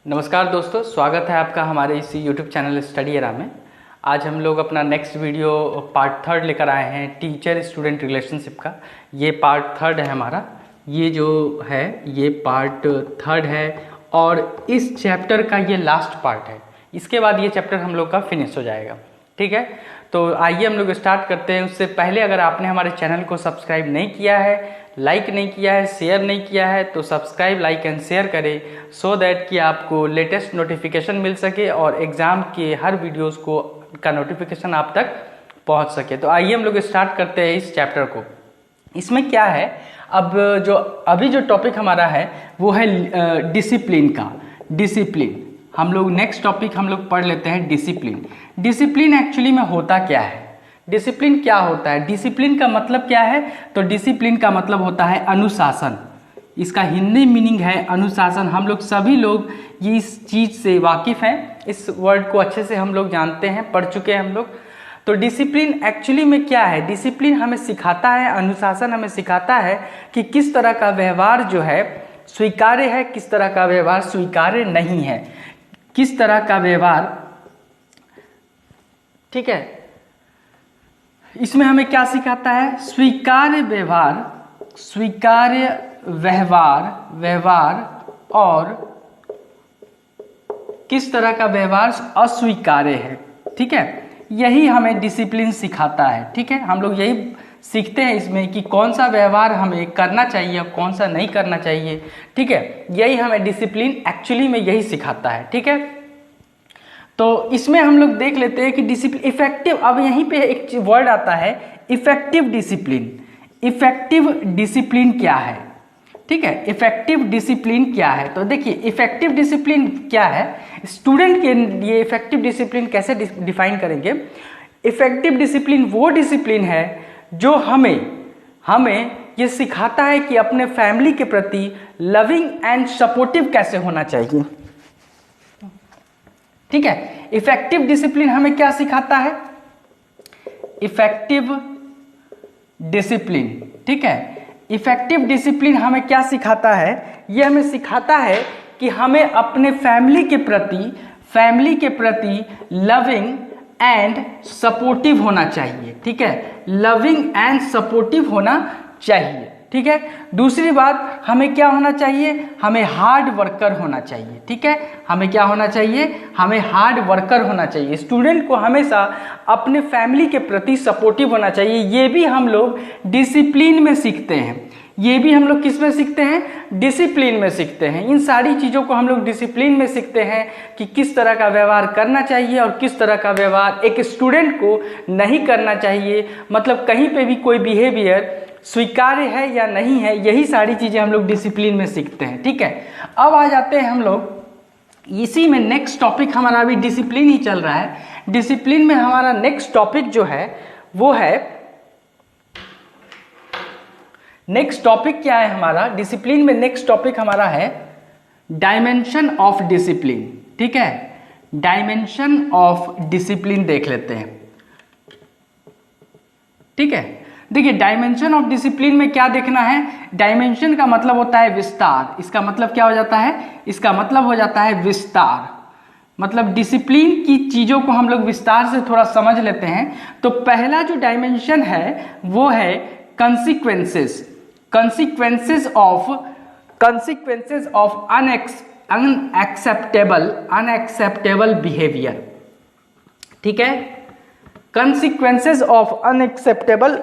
नमस्कार दोस्तों, स्वागत है आपका हमारे इसी यूट्यूब चैनल स्टडी एरा में। आज हम लोग अपना नेक्स्ट वीडियो पार्ट थर्ड लेकर आए हैं टीचर स्टूडेंट रिलेशनशिप का। ये पार्ट थर्ड है हमारा, ये जो है ये पार्ट थर्ड है और इस चैप्टर का ये लास्ट पार्ट है। इसके बाद ये चैप्टर हम लोग का फिनिश हो जाएगा। ठीक है, तो आइए हम लोग स्टार्ट करते हैं। उससे पहले अगर आपने हमारे चैनल को सब्सक्राइब नहीं किया है, लाइक नहीं किया है, शेयर नहीं किया है तो सब्सक्राइब, लाइक एंड शेयर करें सो दैट कि आपको लेटेस्ट नोटिफिकेशन मिल सके और एग्ज़ाम के हर वीडियोस को का नोटिफिकेशन आप तक पहुंच सके। तो आइए हम लोग स्टार्ट करते हैं इस चैप्टर को। इसमें क्या है, अभी जो टॉपिक हमारा है वो है डिसिप्लिन का। डिसिप्लिन हम लोग नेक्स्ट टॉपिक हम लोग पढ़ लेते हैं डिसिप्लिन। डिसिप्लिन एक्चुअली में होता क्या है, डिसिप्लिन क्या होता है, डिसिप्लिन का मतलब क्या है? तो डिसिप्लिन का मतलब होता है अनुशासन। इसका हिंदी मीनिंग है अनुशासन। हम लोग सभी लोग ये इस चीज़ से वाकिफ़ हैं, इस वर्ड को अच्छे से हम लोग जानते हैं, पढ़ चुके हैं हम लोग। तो डिसिप्लिन एक्चुअली में क्या है? डिसिप्लिन हमें सिखाता है, अनुशासन हमें सिखाता है कि किस तरह का व्यवहार जो है स्वीकार्य है, किस तरह का व्यवहार स्वीकार्य नहीं है, किस तरह का व्यवहार। ठीक है, इसमें हमें क्या सिखाता है? स्वीकार्य व्यवहार और किस तरह का व्यवहार अस्वीकार्य है। ठीक है, यही हमें डिसिप्लिन सिखाता है। ठीक है, हम लोग यही सीखते हैं इसमें कि कौन सा व्यवहार हमें करना चाहिए और कौन सा नहीं करना चाहिए। ठीक है, यही हमें डिसिप्लिन एक्चुअली में यही सिखाता है। ठीक है, तो इसमें हम लोग देख लेते हैं कि डिसिप्लिन इफेक्टिव, अब यहीं पे एक वर्ड आता है इफेक्टिव डिसिप्लिन। इफेक्टिव डिसिप्लिन क्या है? ठीक है, इफेक्टिव डिसिप्लिन क्या है? तो देखिए इफेक्टिव डिसिप्लिन क्या है, स्टूडेंट के लिए इफेक्टिव डिसिप्लिन कैसे डिफाइन करेंगे। इफेक्टिव डिसिप्लिन वो डिसिप्लिन है जो हमें ये सिखाता है कि अपने फैमिली के प्रति लविंग एंड सपोर्टिव कैसे होना चाहिए। ठीक है, इफेक्टिव डिसिप्लिन हमें क्या सिखाता है? इफेक्टिव डिसिप्लिन, ठीक है, इफेक्टिव डिसिप्लिन हमें क्या सिखाता है? यह हमें सिखाता है कि हमें अपने फैमिली के प्रति लविंग एंड सपोर्टिव होना चाहिए। ठीक है, लविंग एंड सपोर्टिव होना चाहिए। ठीक है, दूसरी बात हमें क्या होना चाहिए? हमें हार्ड वर्कर होना चाहिए। ठीक है, हमें क्या होना चाहिए? हमें हार्ड वर्कर होना चाहिए। स्टूडेंट को हमेशा अपने फैमिली के प्रति सपोर्टिव होना चाहिए। ये भी हम लोग डिसिप्लिन में सीखते हैं। ये भी हम लोग किस में सीखते हैं? डिसिप्लिन में सीखते हैं। इन सारी चीज़ों को हम लोग डिसिप्लिन में सीखते हैं कि किस तरह का व्यवहार करना चाहिए और किस तरह का व्यवहार एक स्टूडेंट को नहीं करना चाहिए। मतलब कहीं पे भी कोई बिहेवियर स्वीकार्य है या नहीं है, यही सारी चीज़ें हम लोग डिसिप्लिन में सीखते हैं। ठीक है, अब आ जाते हैं हम लोग इसी में नेक्स्ट टॉपिक हमारा अभी डिसिप्लिन ही चल रहा है। डिसिप्लिन में हमारा नेक्स्ट टॉपिक जो है वो है, नेक्स्ट टॉपिक क्या है हमारा? डिसिप्लिन में नेक्स्ट टॉपिक हमारा है डायमेंशन ऑफ डिसिप्लिन। ठीक है, डायमेंशन ऑफ डिसिप्लिन देख लेते हैं। ठीक है, देखिए डायमेंशन ऑफ डिसिप्लिन में क्या देखना है? डायमेंशन का मतलब होता है विस्तार। इसका मतलब क्या हो जाता है? इसका मतलब हो जाता है विस्तार। मतलब डिसिप्लिन की चीज़ों को हम लोग विस्तार से थोड़ा समझ लेते हैं। तो पहला जो डायमेंशन है वो है कंसिक्वेंसेस ऑफ अनएक्सेप्टेबल बिहेवियर। ठीक है, consequences of unacceptable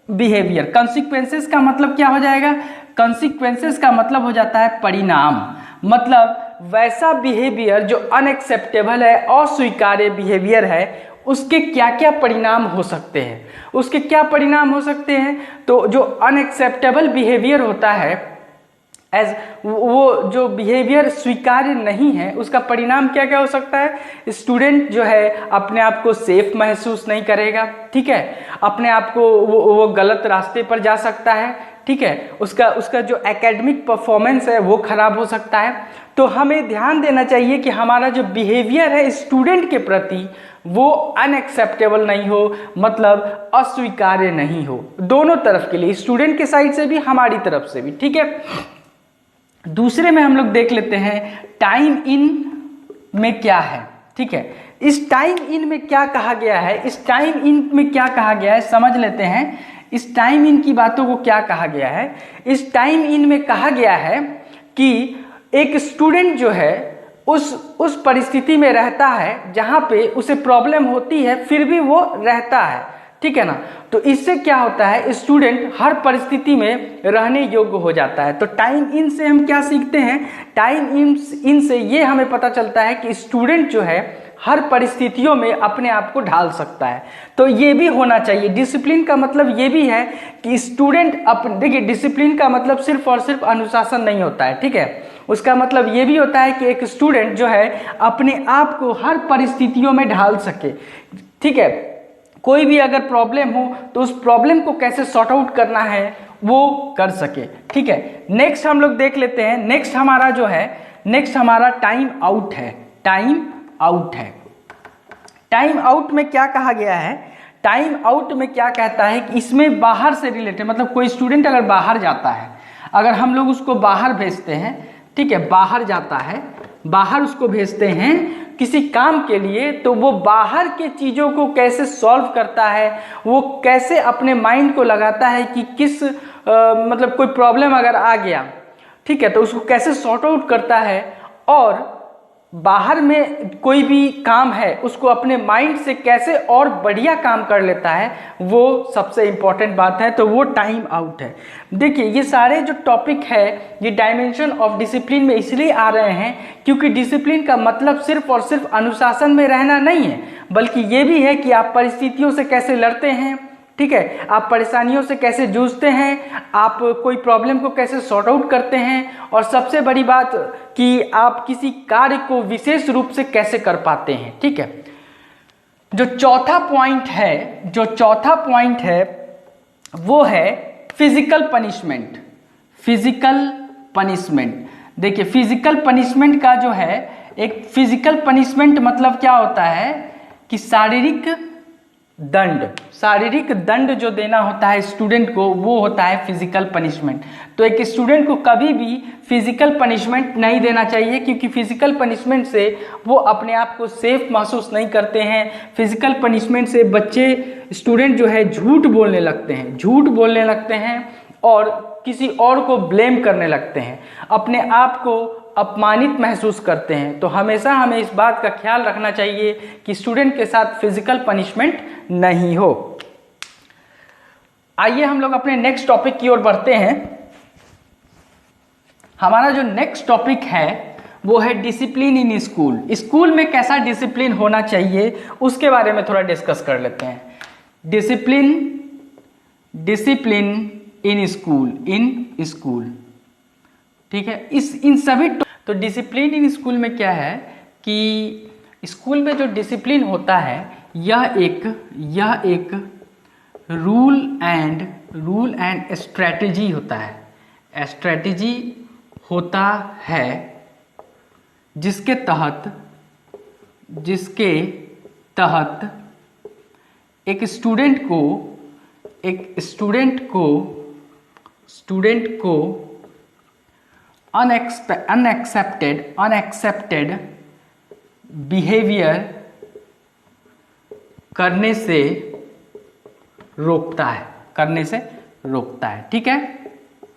behaviour. Consequences का मतलब क्या हो जाएगा? कंसिक्वेंसेस का मतलब हो जाता है परिणाम। मतलब वैसा बिहेवियर जो अनएक्सेप्टेबल है, अस्वीकार्य बिहेवियर है, उसके क्या क्या परिणाम हो सकते हैं। उसके क्या परिणाम हो सकते हैं? तो जो अनएक्सेप्टेबल बिहेवियर होता है, एज वो जो बिहेवियर स्वीकार्य नहीं है, उसका परिणाम क्या क्या हो सकता है? स्टूडेंट जो है अपने आप को सेफ महसूस नहीं करेगा। ठीक है, अपने आप को वो गलत रास्ते पर जा सकता है। ठीक है, उसका जो एकेडमिक परफॉर्मेंस है वो खराब हो सकता है। तो हमें ध्यान देना चाहिए कि हमारा जो बिहेवियर है स्टूडेंट के प्रति वो अनएक्सेप्टेबल नहीं हो, मतलब अस्वीकार्य नहीं हो, दोनों तरफ के लिए, स्टूडेंट के साइड से भी हमारी तरफ से भी। ठीक है, दूसरे में हम लोग देख लेते हैं टाइम इन में क्या है। ठीक है, इस टाइम इन में क्या कहा गया है, इस टाइम इन में क्या कहा गया है समझ लेते हैं। इस टाइम इन की बातों को क्या कहा गया है, इस टाइम इन में कहा गया है कि एक स्टूडेंट जो है उस परिस्थिति में रहता है जहाँ पे उसे प्रॉब्लम होती है, फिर भी वो रहता है। ठीक है ना, तो इससे क्या होता है, स्टूडेंट हर परिस्थिति में रहने योग्य हो जाता है। तो टाइम इन से हम क्या सीखते हैं, टाइम इन से ये हमें पता चलता है कि स्टूडेंट जो है हर परिस्थितियों में अपने आप को ढाल सकता है। तो ये भी होना चाहिए। डिसिप्लिन का मतलब ये भी है कि स्टूडेंट देखिए, डिसिप्लिन का मतलब सिर्फ और सिर्फ अनुशासन नहीं होता है। ठीक है, उसका मतलब ये भी होता है कि एक स्टूडेंट जो है अपने आप को हर परिस्थितियों में ढाल सके। ठीक है, कोई भी अगर प्रॉब्लम हो तो उस प्रॉब्लम को कैसे सॉर्ट आउट करना है वो कर सके। ठीक है, नेक्स्ट हम लोग देख लेते हैं। नेक्स्ट हमारा जो है, नेक्स्ट हमारा टाइम आउट है। टाइम आउट है। टाइम आउट में क्या कहा गया है, टाइम आउट में क्या कहता है कि इसमें बाहर से रिलेटेड, मतलब कोई स्टूडेंट अगर बाहर जाता है, अगर हम लोग उसको बाहर भेजते हैं, ठीक है, बाहर जाता है, बाहर उसको भेजते हैं किसी काम के लिए, तो वो बाहर के चीज़ों को कैसे सॉल्व करता है, वो कैसे अपने माइंड को लगाता है कि किस मतलब कोई प्रॉब्लम अगर आ गया, ठीक है, तो उसको कैसे सॉर्ट आउट करता है, और बाहर में कोई भी काम है उसको अपने माइंड से कैसे और बढ़िया काम कर लेता है, वो सबसे इम्पॉर्टेंट बात है। तो वो टाइम आउट है। देखिए, ये सारे जो टॉपिक है ये डायमेंशन ऑफ डिसिप्लिन में इसलिए आ रहे हैं क्योंकि डिसिप्लिन का मतलब सिर्फ और सिर्फ अनुशासन में रहना नहीं है, बल्कि ये भी है कि आप परिस्थितियों से कैसे लड़ते हैं। ठीक है, आप परेशानियों से कैसे जूझते हैं, आप कोई प्रॉब्लम को कैसे सॉर्ट आउट करते हैं, और सबसे बड़ी बात कि आप किसी कार्य को विशेष रूप से कैसे कर पाते हैं। ठीक है, जो चौथा पॉइंट है वो है फिजिकल पनिशमेंट। फिजिकल पनिशमेंट, देखिए फिजिकल पनिशमेंट का जो है, एक फिजिकल पनिशमेंट मतलब क्या होता है कि शारीरिक दंड जो देना होता है स्टूडेंट को, वो होता है फिजिकल पनिशमेंट। तो एक स्टूडेंट को कभी भी फिजिकल पनिशमेंट नहीं देना चाहिए, क्योंकि फिजिकल पनिशमेंट से वो अपने आप को सेफ महसूस नहीं करते हैं। फिजिकल पनिशमेंट से बच्चे, स्टूडेंट जो है झूठ बोलने लगते हैं और किसी और को ब्लेम करने लगते हैं, अपने आप को अपमानित महसूस करते हैं। तो हमेशा हमें इस बात का ख्याल रखना चाहिए कि स्टूडेंट के साथ फिजिकल पनिशमेंट नहीं हो। आइए हम लोग अपने नेक्स्ट टॉपिक की ओर बढ़ते हैं। हमारा जो नेक्स्ट टॉपिक है वो है डिसिप्लिन इन स्कूल। स्कूल में कैसा डिसिप्लिन होना चाहिए उसके बारे में थोड़ा डिस्कस कर लेते हैं। डिसिप्लिन इन स्कूल, ठीक है। इन सभी तो डिसिप्लिन इन स्कूल में क्या है कि स्कूल में जो डिसिप्लिन होता है यह एक रूल एंड स्ट्रेटजी होता है। स्ट्रेटजी होता है जिसके तहत एक स्टूडेंट को अनएक्सेप्टेड बिहेवियर करने से रोकता है, ठीक है,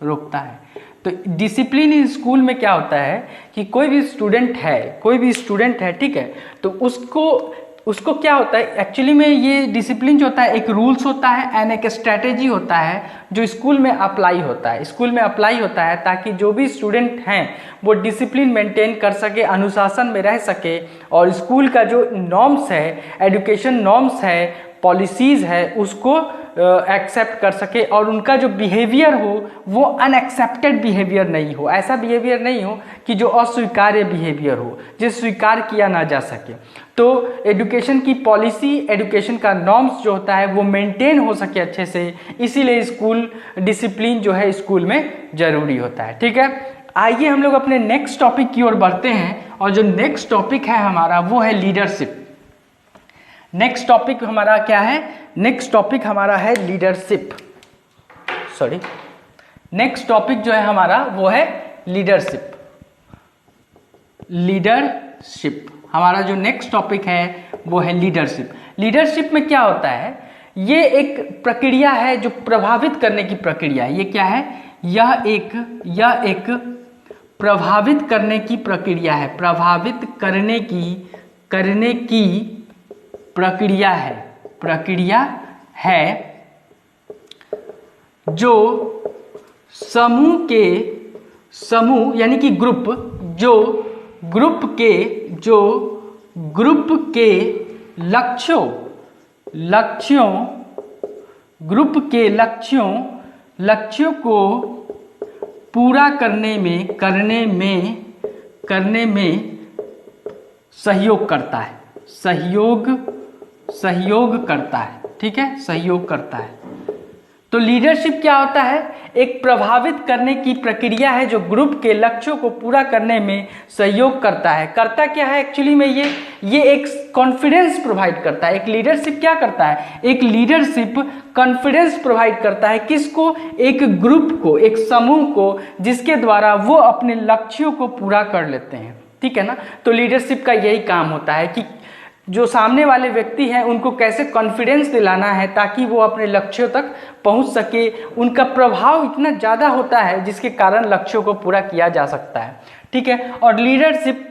रोकता है। तो डिसिप्लिन इन स्कूल में क्या होता है कि कोई भी स्टूडेंट है, ठीक है, तो उसको क्या होता है एक्चुअली में, ये डिसिप्लिन जो होता है एक रूल्स होता है एंड एक स्ट्रैटेजी होता है जो स्कूल में अप्लाई होता है ताकि जो भी स्टूडेंट हैं वो डिसिप्लिन मेंटेन कर सके, अनुशासन में रह सके, और स्कूल का जो नॉर्म्स है, एजुकेशन नॉर्म्स है, पॉलिसीज़ है, उसको एक्सेप्ट कर सके, और उनका जो बिहेवियर हो वो अनएक्सेप्टेड बिहेवियर नहीं हो, ऐसा बिहेवियर नहीं हो कि जो अस्वीकार्य बिहेवियर हो, जिसे स्वीकार किया ना जा सके। तो एजुकेशन की पॉलिसी, एजुकेशन का नॉर्म्स जो होता है वो मेंटेन हो सके अच्छे से, इसीलिए स्कूल डिसिप्लिन जो है स्कूल में ज़रूरी होता है, ठीक है। आइए हम लोग अपने नेक्स्ट टॉपिक की ओर बढ़ते हैं, और जो नेक्स्ट टॉपिक है हमारा वो है लीडरशिप। नेक्स्ट टॉपिक हमारा क्या है? नेक्स्ट टॉपिक हमारा है लीडरशिप। नेक्स्ट टॉपिक जो है हमारा वो है लीडरशिप। लीडरशिप हमारा जो नेक्स्ट टॉपिक है वो है लीडरशिप। लीडरशिप में क्या होता है, ये एक प्रक्रिया है जो प्रभावित करने की प्रक्रिया है। ये क्या है, यह एक प्रभावित करने की प्रक्रिया है, प्रभावित करने की प्रक्रिया है जो समूह यानी कि ग्रुप के लक्ष्यों को पूरा करने में सहयोग करता है, सहयोग करता है, ठीक है, सहयोग करता है। तो लीडरशिप क्या होता है, एक प्रभावित करने की प्रक्रिया है जो ग्रुप के लक्ष्यों को पूरा करने में सहयोग करता है। करता क्या है एक्चुअली में, ये एक कॉन्फिडेंस प्रोवाइड करता है। एक लीडरशिप क्या करता है, एक लीडरशिप कॉन्फिडेंस प्रोवाइड करता है किसको, एक ग्रुप को, एक समूह को, जिसके द्वारा वो अपने लक्ष्यों को पूरा कर लेते हैं, ठीक है ना। तो लीडरशिप का यही काम होता है कि जो सामने वाले व्यक्ति हैं उनको कैसे कॉन्फिडेंस दिलाना है ताकि वो अपने लक्ष्यों तक पहुंच सके। उनका प्रभाव इतना ज़्यादा होता है जिसके कारण लक्ष्यों को पूरा किया जा सकता है, ठीक है। और लीडरशिप,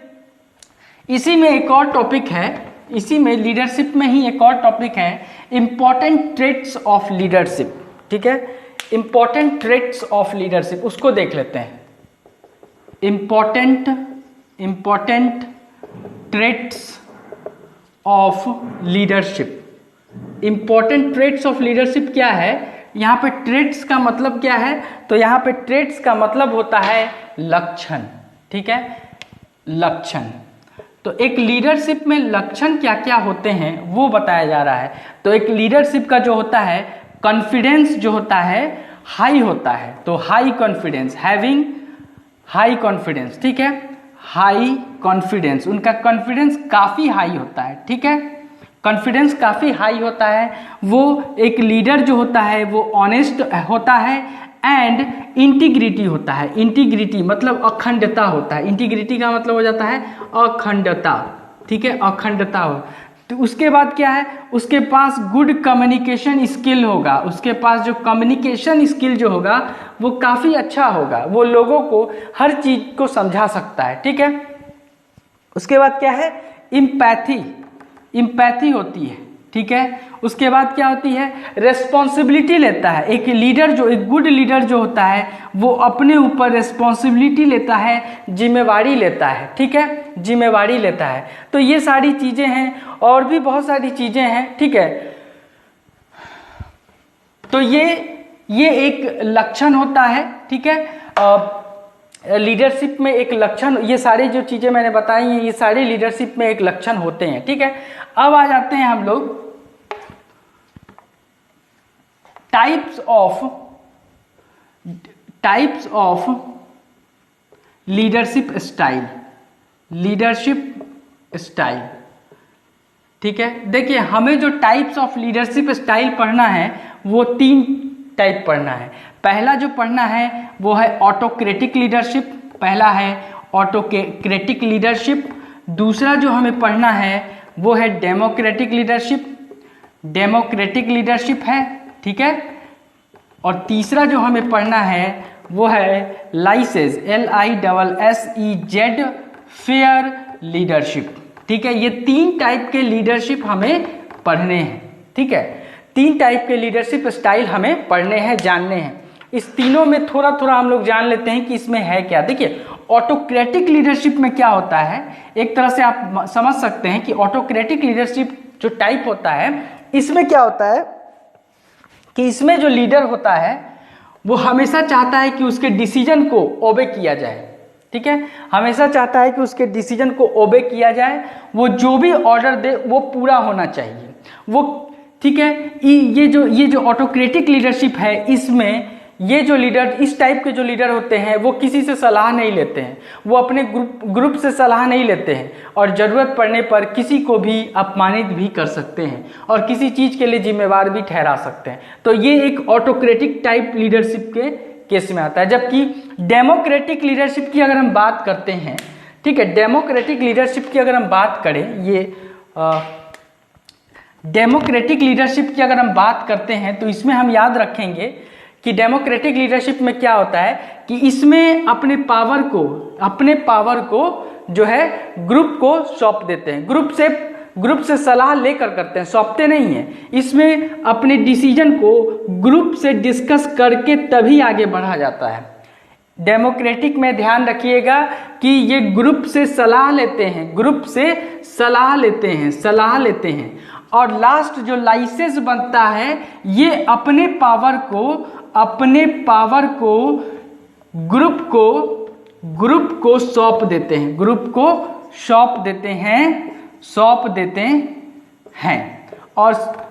इसी में एक और टॉपिक है, इसी में लीडरशिप में ही एक और टॉपिक है इम्पॉर्टेंट ट्रेट्स ऑफ लीडरशिप, ठीक है। इम्पॉर्टेंट ट्रेट्स ऑफ लीडरशिप, उसको देख लेते हैं। Important traits of leadership. Important traits of leadership क्या है, यहाँ पे ट्रेट्स का मतलब क्या है, तो यहाँ पे ट्रेट्स का मतलब होता है लक्षण, ठीक है, लक्षण। तो एक लीडरशिप में लक्षण क्या क्या होते हैं वो बताया जा रहा है। तो एक लीडरशिप का जो होता है कॉन्फिडेंस जो होता है हाई होता है, तो high confidence, having high confidence, ठीक है, हाई कॉन्फिडेंस, उनका कॉन्फिडेंस काफ़ी हाई होता है, ठीक है, कॉन्फिडेंस काफ़ी हाई होता है। वो एक लीडर जो होता है वो ऑनेस्ट होता है एंड इंटीग्रिटी होता है। इंटीग्रिटी मतलब अखंडता होता है, इंटीग्रिटी का मतलब हो जाता है अखंडता, ठीक है, अखंडता हो। तो उसके बाद क्या है, उसके पास गुड कम्युनिकेशन स्किल होगा, उसके पास जो कम्युनिकेशन स्किल जो होगा वो काफ़ी अच्छा होगा, वो लोगों को हर चीज़ को समझा सकता है, ठीक है। उसके बाद क्या है, इम्पैथी होती है, ठीक है। उसके बाद क्या होती है, रेस्पॉन्सिबिलिटी लेता है। एक लीडर जो, एक गुड लीडर जो होता है वो अपने ऊपर रेस्पॉन्सिबिलिटी लेता है, जिम्मेवारी लेता है, ठीक है, जिम्मेवारी लेता है। तो ये सारी चीज़ें हैं और भी बहुत सारी चीज़ें हैं, ठीक है। तो ये एक लक्षण होता है, ठीक है। लीडरशिप में एक लक्षण, ये सारी जो चीज़ें मैंने बताई हैं ये सारे लीडरशिप में एक लक्षण होते हैं, ठीक है। अब आ जाते हैं हम लोग टाइप्स ऑफ लीडरशिप स्टाइल, ठीक है। देखिए हमें जो टाइप्स ऑफ लीडरशिप स्टाइल पढ़ना है वो 3 टाइप पढ़ना है। पहला जो पढ़ना है वो है ऑटोक्रेटिक लीडरशिप, पहला है ऑटोक्रेटिक लीडरशिप। दूसरा जो हमें पढ़ना है वो है डेमोक्रेटिक लीडरशिप है, ठीक है। और तीसरा जो हमें पढ़ना है वो है लाइसेज, LISSEZ, फेयर लीडरशिप, ठीक है। ये 3 टाइप के लीडरशिप हमें पढ़ने हैं, ठीक है। 3 टाइप के लीडरशिप स्टाइल हमें पढ़ने हैं, जानने हैं। इस तीनों में थोड़ा थोड़ा हम लोग जान लेते हैं कि इसमें है क्या। देखिए ऑटोक्रेटिक लीडरशिप में क्या होता है, एक तरह से आप समझ सकते हैं कि ऑटोक्रेटिक लीडरशिप जो टाइप होता है इसमें क्या होता है कि इसमें जो लीडर होता है वो हमेशा चाहता है कि उसके डिसीजन को ओबे किया जाए, ठीक है, हमेशा चाहता है कि उसके डिसीजन को ओबे किया जाए, वो जो भी ऑर्डर दे वो पूरा होना चाहिए वो, ठीक है। ये जो ऑटोक्रेटिक लीडरशिप है इसमें ये जो लीडर, इस टाइप के जो लीडर होते हैं वो किसी से सलाह नहीं लेते हैं, वो अपने ग्रुप से सलाह नहीं लेते हैं और ज़रूरत पड़ने पर किसी को भी अपमानित भी कर सकते हैं और किसी चीज़ के लिए जिम्मेवार भी ठहरा सकते हैं। तो ये एक ऑटोक्रेटिक टाइप लीडरशिप के केस में आता है। जबकि डेमोक्रेटिक लीडरशिप की अगर हम बात करते हैं, ठीक है, डेमोक्रेटिक लीडरशिप की अगर हम बात करें, ये डेमोक्रेटिक लीडरशिप की अगर हम बात करते हैं तो इसमें हम याद रखेंगे कि डेमोक्रेटिक लीडरशिप में क्या होता है कि इसमें अपने पावर को जो है ग्रुप को सौंप देते हैं, ग्रुप से सलाह लेकर करते हैं, सौंपते नहीं हैं। इसमें अपने डिसीजन को ग्रुप से डिस्कस करके तभी आगे बढ़ा जाता है। डेमोक्रेटिक में ध्यान रखिएगा कि ये ग्रुप से सलाह लेते हैं, और लास्ट जो लाइसेंस बनता है ये अपने पावर को ग्रुप को सौंप देते हैं।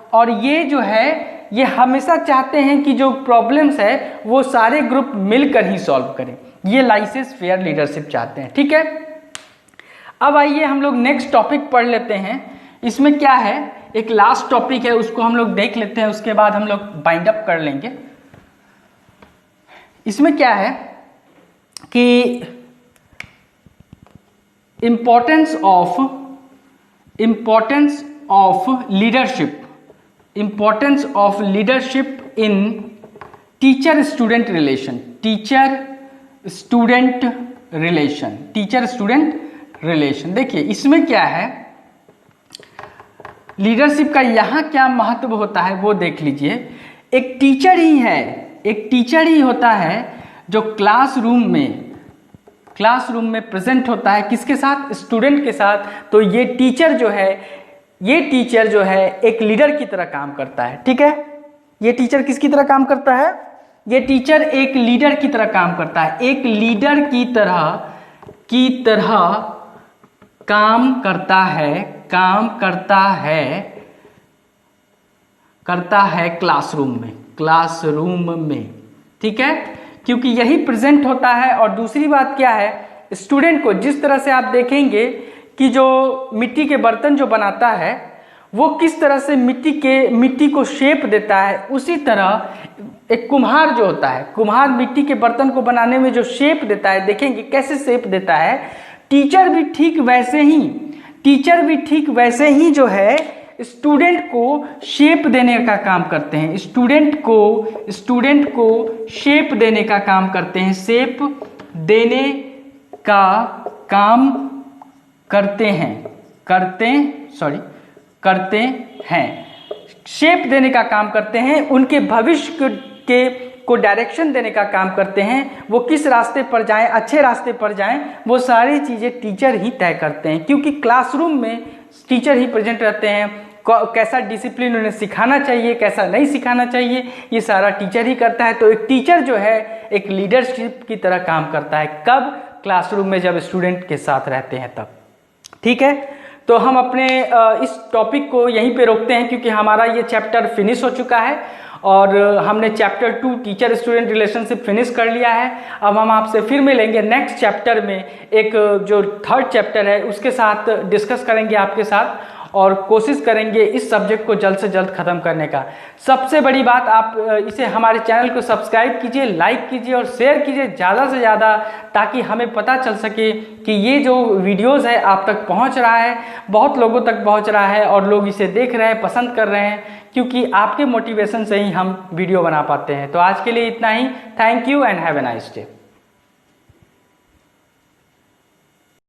और ये जो है ये हमेशा चाहते हैं कि जो प्रॉब्लम्स है वो सारे ग्रुप मिलकर ही सॉल्व करें। ये लाइसेंस फेयर लीडरशिप चाहते हैं, ठीक है। अब आइए हम लोग नेक्स्ट टॉपिक पढ़ लेते हैं। इसमें क्या है, एक लास्ट टॉपिक है, उसको हम लोग देख लेते हैं, उसके बाद हम लोग बाइंड अप कर लेंगे। इसमें क्या है कि importance of leadership in teacher student relation. देखिए इसमें क्या है, लीडरशिप का यहाँ क्या महत्व होता है वो देख लीजिए। एक टीचर ही होता है जो क्लासरूम में प्रेजेंट होता है, किसके साथ, स्टूडेंट के साथ। तो ये टीचर जो है एक लीडर की तरह काम करता है, ठीक है। ये टीचर किसकी तरह काम करता है, ये टीचर एक लीडर की तरह काम करता है, एक लीडर की तरह काम करता है क्लासरूम में, ठीक है, क्योंकि यही प्रेजेंट होता है। और दूसरी बात क्या है, स्टूडेंट को जिस तरह से आप देखेंगे कि जो मिट्टी के बर्तन जो बनाता है वो किस तरह से मिट्टी को शेप देता है, उसी तरह एक कुम्हार जो होता है, कुम्हार मिट्टी के बर्तन को बनाने में जो शेप देता है, देखेंगे कैसे शेप देता है। टीचर भी ठीक वैसे ही जो है स्टूडेंट को शेप देने का काम करते हैं, स्टूडेंट को शेप देने का काम करते हैं, शेप देने का काम करते हैं, शेप देने का काम करते हैं, उनके भविष्य को डायरेक्शन देने का काम करते हैं। वो किस रास्ते पर जाएं, अच्छे रास्ते पर जाएं, वो सारी चीज़ें टीचर ही तय करते हैं, क्योंकि क्लासरूम में टीचर ही प्रेजेंट रहते हैं। कैसा डिसिप्लिन उन्हें सिखाना चाहिए, कैसा नहीं सिखाना चाहिए, ये सारा टीचर ही करता है। तो एक टीचर जो है एक लीडरशिप की तरह काम करता है, कब, क्लासरूम में, जब स्टूडेंट के साथ रहते हैं तब, ठीक है। तो हम अपने इस टॉपिक को यहीं पे रोकते हैं, क्योंकि हमारा ये चैप्टर फिनिश हो चुका है और हमने chapter 2 teacher student relationship finish कर लिया है। अब हम आपसे फिर मिलेंगे नेक्स्ट चैप्टर में, एक जो 3rd चैप्टर है उसके साथ डिस्कस करेंगे आपके साथ, और कोशिश करेंगे इस सब्जेक्ट को जल्द से जल्द ख़त्म करने का। सबसे बड़ी बात, आप इसे हमारे चैनल को सब्सक्राइब कीजिए, लाइक कीजिए और शेयर कीजिए ज़्यादा से ज़्यादा, ताकि हमें पता चल सके कि ये जो वीडियोस है आप तक पहुंच रहा है, बहुत लोगों तक पहुंच रहा है और लोग इसे देख रहे हैं, पसंद कर रहे हैं, क्योंकि आपके मोटिवेशन से ही हम वीडियो बना पाते हैं। तो आज के लिए इतना ही। Thank you and have a nice day.